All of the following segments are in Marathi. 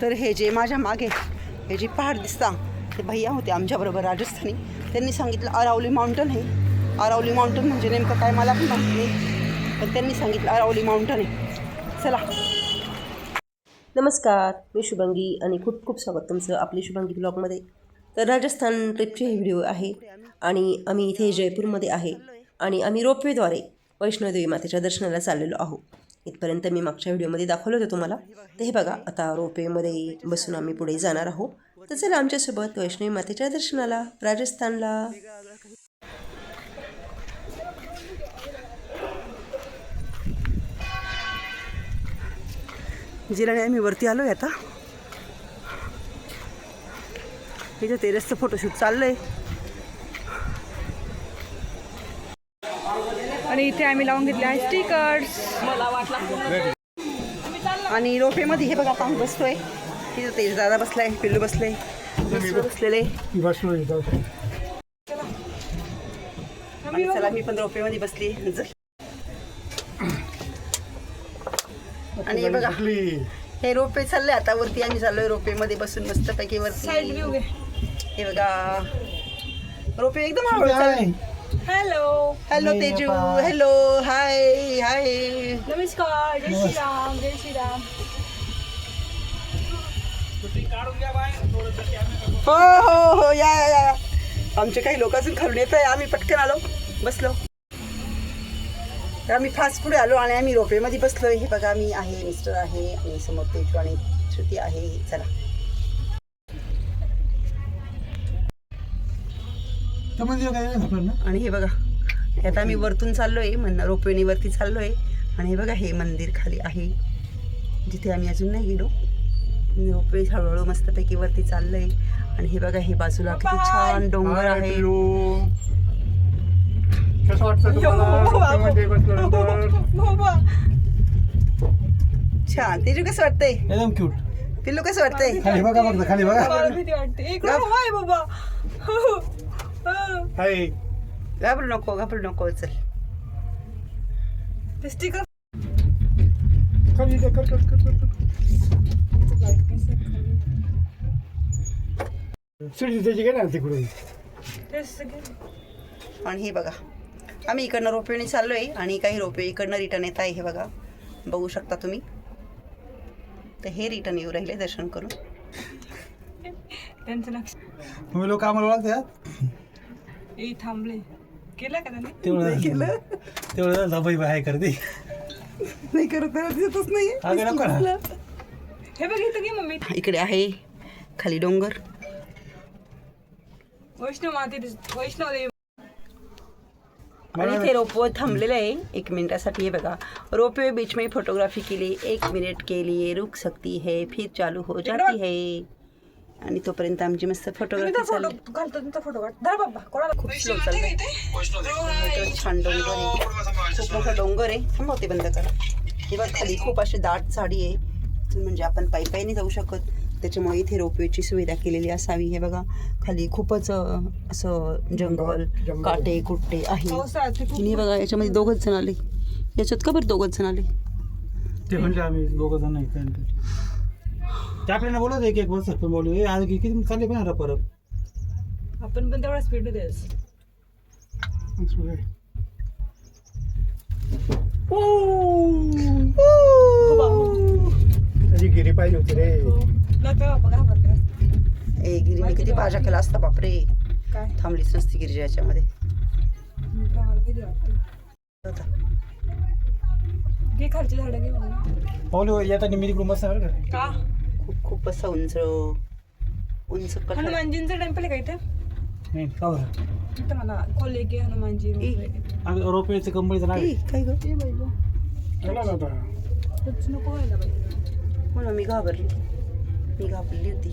तर हे जे माझ्या मागे हे जे पहाड दिसता ते भैया होते आमच्याबरोबर राजस्थानी. त्यांनी सांगितलं अरावली माउंटन आहे. अरावली माउंटन म्हणजे नेमकं काय मला पण माहिती नाही, पण त्यांनी सांगितलं अरावली माउंटन आहे. चला. नमस्कार, मी शुभांगी आणि खूप खूप स्वागत तुमचं आपली शुभांगी ब्लॉगमध्ये. तर राजस्थान ट्रिपचे हे व्हिडिओ आहे आणि आम्ही इथे जयपूरमध्ये आहे आणि आम्ही रोपवेद्वारे वैष्णोदेवी मातेच्या दर्शनाला चाललेलो आहोत. इथपर्यंत मी मागच्या व्हिडिओमध्ये दाखवलं होतं तुम्हाला. तर हे बघा, आता रोपवेमध्ये बसून आम्ही पुढे जाणार आहोत. तर चला आमच्यासोबत वैष्णवी मातेच्या दर्शनाला राजस्थानला. जिराने आम्ही वरती आलो आहे आता. इथं टेरेसचं फोटोशूट चाललं आहे आणि इथे आम्ही लावून घेतले आहे स्टिकर्स. आणि रोपेमध्ये हे बघा आता आम्ही बसतोय. तिथं तेज दादा बसलाय, पिल्लू बसले, बसलेले. आणि चला मी पण रोपेमध्ये बसली. आणि हे बघा हे रोपे चालले आता वरती. आम्ही चाललोय रोपेमध्ये बसून मस्तपैकी वरती. हे बघा रोपे एकदम हळू चालले. हॅलो हॅलो तेजू, हॅलो, हाय हाय, नमस्कार, जय श्रीराम, जय श्रीराम. हो हो हो, या या या. आमचे काही लोक अजून खालून येत आहे. आम्ही पटकन आलो, बसलो. तर आम्ही फास्ट पुढे आलो आणि आम्ही रोपेमध्ये बसलोय. हे बघा मी आहे, मिस्टर आहे आणि समोर तेजू आणि श्रुती आहे. चला आणि हे बघा आता आम्ही वरतून चाललोय, रोपवेने वरती चाललोय. आणि हे बघा हे मंदिर खाली आहे जिथे आम्ही अजून नाही गेलो. रोपवे हळूहळू मस्तपैकी वरती चाललंय. आणि हे बघा हे बाजूला किती छान डोंगर आहे. छान. तेजू कसं वाटतंय? एकदम क्यूट. पिल्लू कसं वाटतंय? खाली बघा, फक्त खाली बघा. हाय. घाबरू नको, घाबरू नको. चल स्टिकर खाली कर कर कर कर. सुटी त्याची काय ना तिकडून. आणि हे बघा आम्ही इकडनं रोपवेने चाललोय आणि काही रोपवे इकडनं रिटर्न येत आहे. हे बघा बघू शकता तुम्ही. तर हे रिटर्न येऊ राहिले दर्शन करून. त्यांचं लक्ष तुम्ही लोक आम्हाला ओळखतात. थांबले. केलं का त्यांनी? तेवढं केलं तेवढं जाबाई बाहेर करते. नाही करत येतच नाही. हे बघ इथं घे मम्मी. इकडे आहे खाली डोंगर. वैष्णव माते, वैष्णवदेवी. आणि इथे रोपवे थांबलेलं आहे 1 मिनिटासाठी. हे बघा रोपवे बीच में फोटोग्राफी के लिए 1 मिनट के लिए रुक सकती है, फिर चालू हो जाती है. आणि तोपर्यंत आमची मस्त फोटोग्राफी चालली. फोटो काढ. धर बाबा, कोणाला खूप स्लो चाललंय. छान डोंगर आहे, खूप मोठा डोंगर आहे. थांबवते बंद करा. हे बघ खाली खूप अशी दाट झाडी आहे, म्हणजे आपण पायी नाही जाऊ शकत. त्याच्यामुळे इथे रोपवेची सुविधा केलेली असावी. हे बघा खाली खूपच असं जंगल, काटे कुट्टे आहे. आणि बघा याच्यामध्ये 2घच जण आले. याच्यात का बरं 2घच जण आले? ते म्हणजे आम्ही 2 जण नाही. ते आपल्याला बोलत एक वर्ष पण बोलू आज किती चालले पण परत आपण पण तेवढा स्पीड द्यायच. गिरी पाहिजे होती रे. ए गिरीने किती भाज्या केला असता बापरे. काय थांबलीच नसती गिरी याच्यामध्ये. घे खालची झाडं घे मम्मी. पावले येता मी तिकडून मस्त बरं का. खूप खूप असं उंच हनुमानजींचं टेम्पल आहे का इथे? नाही का बरं. इथं मला खोले की हनुमानजी रोपवेचं कंपनीचं नाव काय ग नको व्हायला पाहिजे. म्हणून मी घाबरली होती.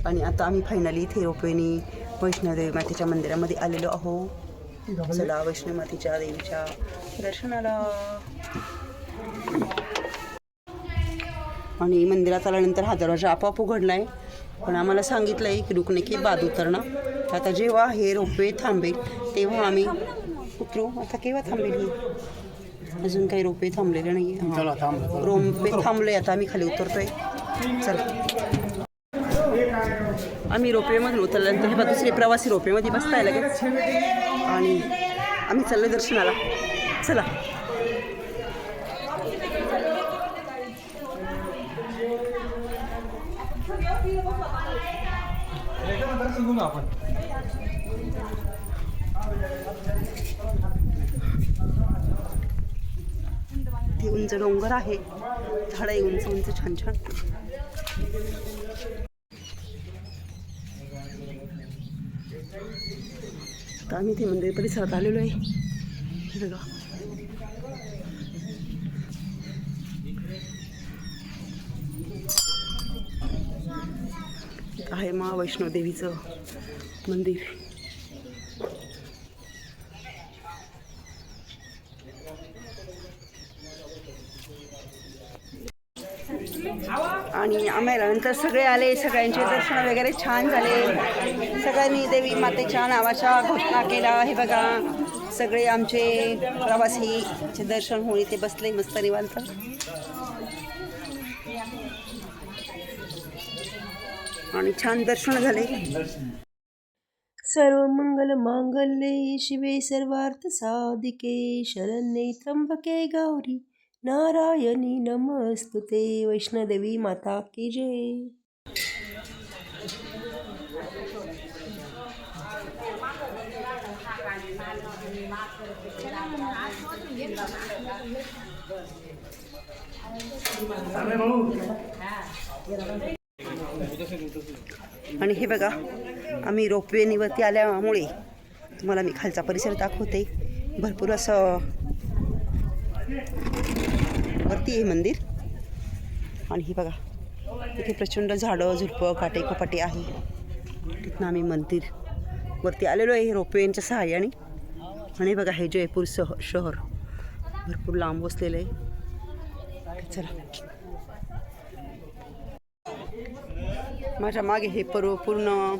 आणि आता आम्ही फायनली इथे रोपवेनी वैष्णोदेवी मातेच्या मंदिरामध्ये आलेलो आहो. चला वैष्णव मातेच्या देवीच्या दर्शनाला. आणि मंदिरात आल्यानंतर हा दरवाजा आपोआप उघडला आहे, पण आम्हाला सांगितलं आहे की रुकणे की बाद उतरणं. आता जेव्हा हे रोपवे थांबेल तेव्हा आम्ही उतरू. आता केव्हा थांबेल ही? अजून काही रोपे थांबलेले नाही आहे. चला थांब. रोपे थांबले, आता आम्ही खाली उतरतोय. चला, आम्ही रोपवेमधून उतरल्यानंतर हे बघा दुसरे प्रवासी रोपवेमध्ये बसताय लगेच आणि आम्ही चाललो दर्शनाला. चला, आपण ते उंच डोंगर आहे, झाडं आहे उंच उंच छान छान. तर आम्ही ते मंदिर परिसरात आलेलो आहे. हे बघा, आहे मा वैष्णोदेवीचं मंदिर. आणि आम्हाला नंतर सगळे आले, सगळ्यांचे दर्शन वगैरे छान झाले. सगळ्यांनी देवी मातेच्या नावाच्या घोषणा केला. हे बघा सगळे आमचे प्रवासीचे दर्शन होऊन इथे बसले मस्त निवांत. आणि छान दर्शन झाले. सर्व मंगल मांगल्ये शिवे सर्वार्थ साधिके शरण्ये त्र्यंबके गौरी नारायणी नमस्तुते. वैष्णोदेवी माता की जय. आणि हे बघा आम्ही रोपवेनी वरती आल्यामुळे तुम्हाला मी खालचा परिसर दाखवते. भरपूर असं वरती आहे मंदिर. आणि हे बघा इथे प्रचंड झाडं झुडपं काटेकोपाटे आहे. तिथनं आम्ही मंदिर वरती आलेलो आहे रोपवेच्या सहाय्याने. आणि बघा हे जयपूर शहर भरपूर लांब वसलेलं आहे. चला, माझ्या मागे हे पूर्ण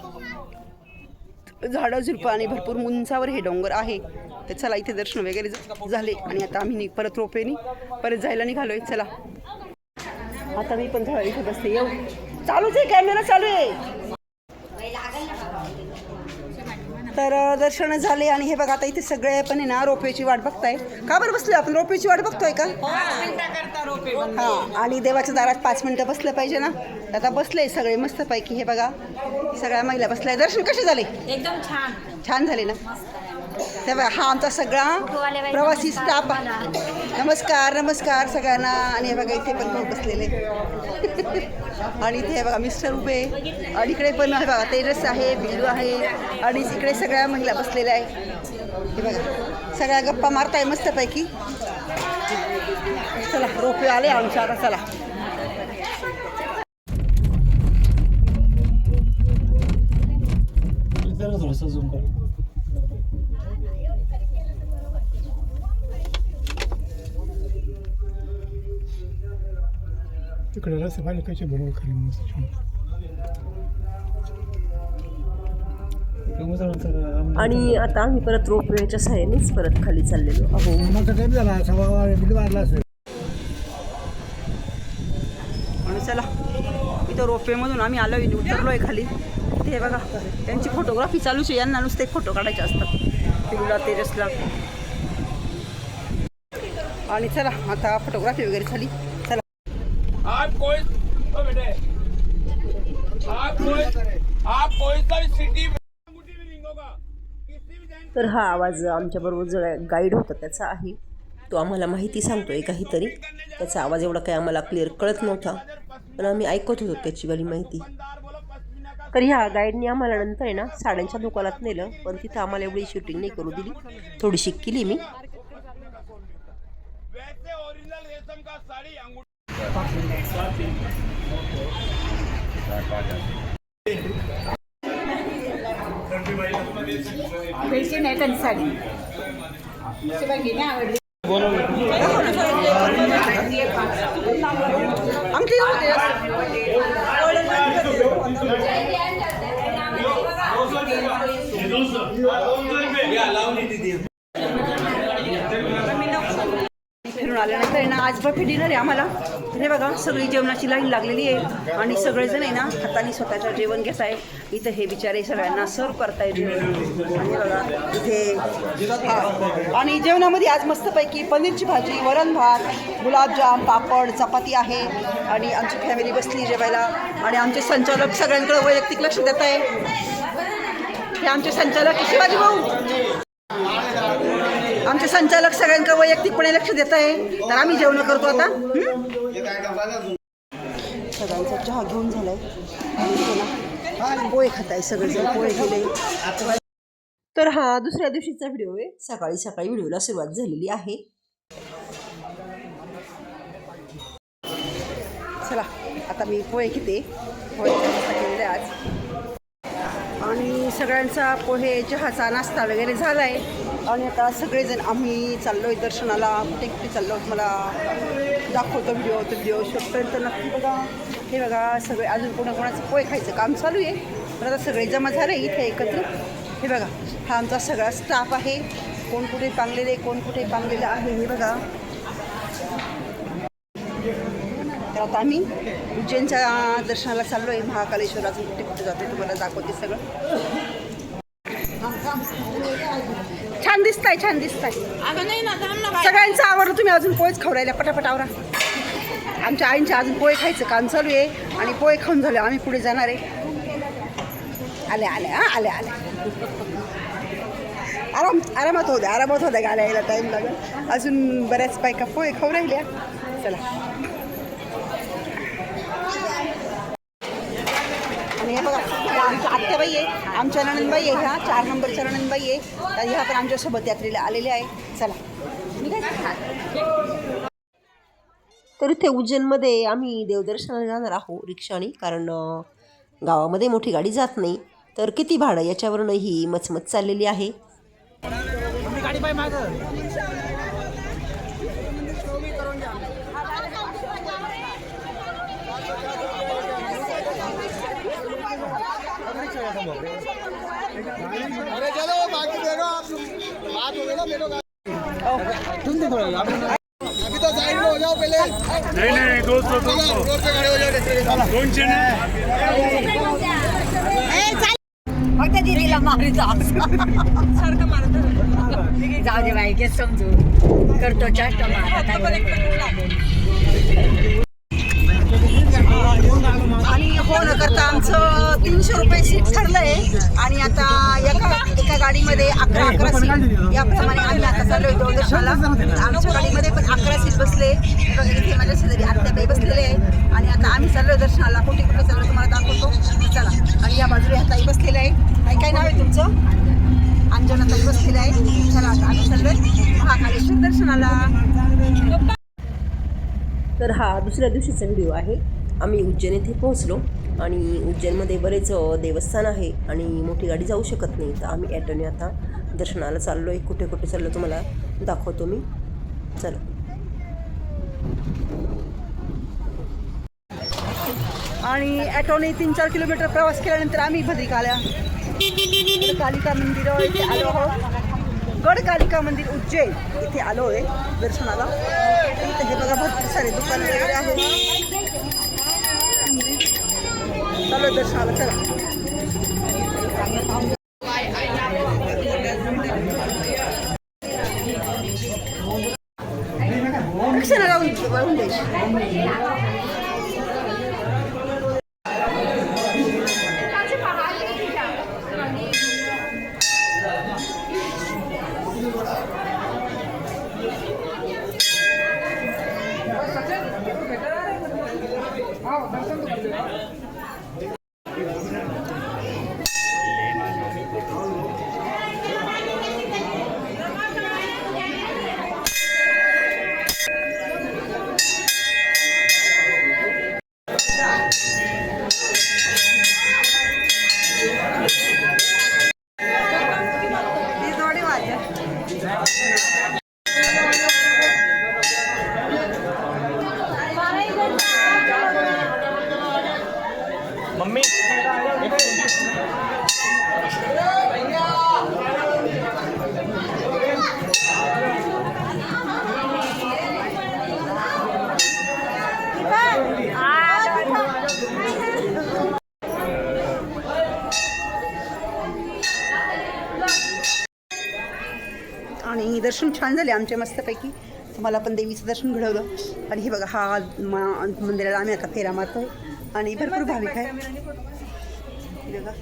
झाडं झुडपं आणि भरपूर उंचावर हे डोंगर आहे. तर चला, इथे दर्शन वगैरे झाले आणि आता आम्ही परत रोपेनी परत जायला निघालोय. चला, आता मी पण थोडा इथे बसते. येऊ, चालूच आहे, कॅमेरा चालू आहे. तर दर्शन झाले आणि हे बघा आता इथे सगळे पण आहे ना रोपवेची वाट बघताय. का बरं बसलोय आपण? रोपवेची वाट बघतोय का? हां, आणि देवाच्या दारात 5 मिनिटं बसलं पाहिजे ना. आता बसले सगळे मस्तपैकी. हे बघा सगळ्या महिला बसल्या. दर्शन कसे झाले? एकदम छान छान झाले ना. ते बघा हा आमचा सगळा प्रवासी स्टाफ. नमस्कार नमस्कार सगळ्यांना. आणि हे बघा इथे पण बसलेले आणि इथे हे बघा मिस्टर उभे. आणि इकडे पण हे बघा तेजस आहे, बिल्लू आहे आणि इकडे सगळ्या महिला बसलेल्या आहे. हे बघा सगळ्या गप्पा मारताय मस्तपैकी. चला, रोपवे आले आमच्या आता. चला, थोडंसं झूम कर. तिकडे रस्ते पाहिले कसे बरोबर खाली मस्त. आणि आता आम्ही परत रोपवेच्या सहाय्यानेच परत खाली चाललेलो आहो. आणि चला, इथं रोपवेमधून आम्ही आलो उतरलोय खाली. ते बघा त्यांची फोटोग्राफी चालूच आहे. यांना नुसते फोटो काढायचे असतात, पिल्लूला तेजसला. आणि चला आता फोटोग्राफी वगैरे झाली. चला, तर हा आवाज आमच्याबरोबर जो गाईड होता त्याचा आहे. तो आम्हाला माहिती सांगतोय काहीतरी. त्याचा आवाज एवढा काही आम्हाला क्लिअर कळत नव्हता, पण आम्ही ऐकत होतो त्याची वाली माहिती. तर ह्या गाईडने आम्हाला नंतर आहे ना साड्यांच्या दुकानात नेलं, पण तिथं आम्हाला एवढी शूटिंग नाही करू दिली. थोडीशी केली मी. नाही त्यांची साडी आवडली. आज बफे डिनर आहे आम्हाला. तर हे बघा सगळी जेवणाची लाईन लागलेली आहे आणि सगळेजण आहे ना हाताने स्वतःचं जेवण घेत आहे. इथं हे बिचारे सगळ्यांना सर्व करताय जेवण. आणि बघा इथे आणि जेवणामध्ये आज मस्तपैकी पनीरची भाजी, वरण भात, गुलाबजाम, पापड, चपाती आहे. आणि आमची फॅमिली बसली जेवायला. आणि आमचे संचालक सगळ्यांकडे वैयक्तिक लक्ष देत आहे. हे आमचे संचालक शिवाजी भाऊ, आमचे संचालक सगळ्यांकडे वैयक्तिकपणे लक्ष देत आहे. तर आम्ही जेवण करतो आता. सगळ्यांचा चहा घेऊन झालाय आणि पोहे खात आहे सगळेजण. पोहे गेले. तर हा दुसऱ्या दिवशीचा व्हिडिओ आहे. सकाळी सकाळी व्हिडिओला सुरुवात झालेली आहे. चला आता मी पोहे घेते. पोहे केलेले आज आणि सगळ्यांचा पोहे चहाचा नाश्ता वगैरे झाला आहे. आणि आता सगळेजण आम्ही चाललो आहे दर्शनाला. कुठे कुठे चाललो मला दाखवतो व्हिडिओ. तो व्हिडिओ शेवटपर्यंत नक्की बघा. हे बघा सगळे अजून कोणाकोणाचं पोहे खायचं काम चालू आहे. पण आता सगळे जमा झाले इथे एकत्र. हे बघा हा आमचा सगळा स्टाफ आहे. कोण कुठे पांगलेले कोण कुठे पांगलेलं आहे हे बघा. तर आता आम्ही उज्जैनच्या दर्शनाला चाललो आहे. महाकालेश्वराचं कुठे कुठे जातो तुम्हाला दाखवते सगळं. छान दिसताय छान दिसताय. सगळ्यांचं आवडलं. तुम्ही अजून पोहेच खाऊ राहिल्या पटापट आवरा. आमच्या आईंच्या अजून पोहे खायचं काम चालू आहे आणि पोहे खाऊन झाले आम्ही पुढे जाणार आहे. आले आले हां आले आले. आरामात होऊ द्या गाड्या यायला टाईम लागेल. अजून बऱ्याच बायका पोहे खाऊ राहिल्या. चला आणि हे बघा आमच्या आत्याबाई आहे, आमच्या नणंदबाई आहे. ह्या 4 नंबरच्या नणंदबाई आहे. तर ह्या पण आमच्यासोबत यात्रेला आलेल्या आहे. चला तर इथे उज्जैनमध्ये आम्ही देवदर्शनाला जाणार आहोत रिक्षाने. कारण गावामध्ये मोठी गाडी जात नाही. तर किती भाडं याच्यावरून ही मचमच चाललेली आहे. नहीं दोस्तों फक्त दीदीला मारित सारखं मारत जाऊ दे बाई घेत समजू करतो चेष्टा आणि हो न करता आमचं 300 रुपये सीट ठरलं आहे. आणि आता एका गाडीमध्ये 11 सीट याप्रमाणे आम्ही आता चाललो आहे देवदर्शनाला. आमच्या गाडीमध्ये पण 11 सीट बसले. इथे माझ्या शेजारी आत्याबाई बसलेले आहे. आणि आता आम्ही चाललो आहे दर्शनाला. कुठे कुठे चाललो तुम्हाला दाखवतो. चला. आणि या बाजूला ह्या ताई बसलेल्या आहे. काय नाव आहे तुमचं? अंजना ताई बसलेलं आहे. चला आता आम्ही चाललो आहे महाकालेश्वर दर्शनाला. तर हा दुसऱ्या दिवशीचा व्हिडिओ आहे. आम्ही उज्जैन येथे पोहोचलो आणि उज्जैनमध्ये बरेच देवस्थान आहे आणि मोठी गाडी जाऊ शकत नाही. तर आम्ही ॲटोने आता दर्शनाला चाललो आहे. कुठे कुठे चाललो तुम्हाला दाखवतो मी. चला. आणि ॲटोने 3-4 किलोमीटर प्रवास केल्यानंतर आम्ही भद्रिकाला कालिका मंदिर इथे आलो आहोत. गड कालिका मंदिर उज्जैन इथे आलो आहे दर्शनाला. इथे हे बघा भरपूर सारे दुकान वगैरे आहेत. चालू दर्शनाला. चला रिक्षाला राहून द्यायची. आणि दर्शन छान झाले आमचे मस्तपैकी. तुम्हाला पण देवीचं दर्शन घडवलं. आणि हे बघा हा मंदिराला आम्ही आता फेरा मारतोय आणि भरपूर भाविक आहे. हे बघा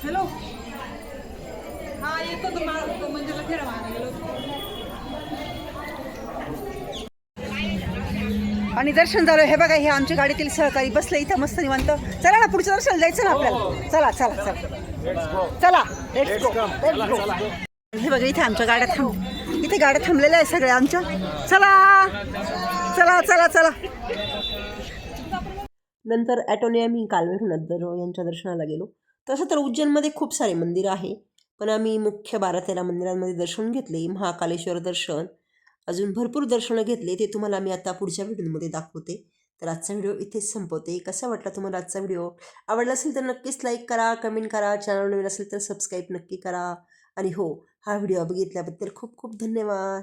हॅलो हा येतो तुम्हाला मंदिरला फेरा मारायला गेलो होतो. आणि दर्शन झालं. हे बघा हे आमच्या गाडीतील सहकारी बसले इथं मस्त निवांत. चला ना पुढच्या दर्शनाला जायचं ना आपल्याला. चला चला चला चला लेट्स गो लेट्स गो. हे बघा इथे आमच्या गाड्या इथे गाड्या थांबलेल्या आहे सगळ्या आमच्या. चला चला चला चला. नंतर ॲटोने आम्ही कालभैरव यांच्या दर्शनाला गेलो. तसं तर उज्जैनमध्ये खूप सारे मंदिरं आहे, पण आम्ही मुख्य 12-13 मंदिरांमध्ये दर्शन घेतले. महाकालेश्वर दर्शन, अजून भरपूर दर्शनं घेतले. ते तुम्हाला मी आता पुढच्या व्हिडिओमध्ये दाखवते. तर आजचा व्हिडिओ इथेच संपवते. कसा वाटला तुम्हाला आजचा व्हिडिओ? आवडला असेल तर नक्कीच लाईक करा, कमेंट करा. चॅनल नवीन असेल तर सबस्क्राईब नक्की करा. आणि हो, हा व्हिडिओ बघितल्याबद्दल खूप खूप धन्यवाद.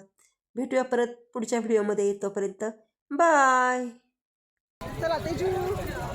भेटूया परत पुढच्या व्हिडिओमध्ये. तोपर्यंत बाय. चला तेजू.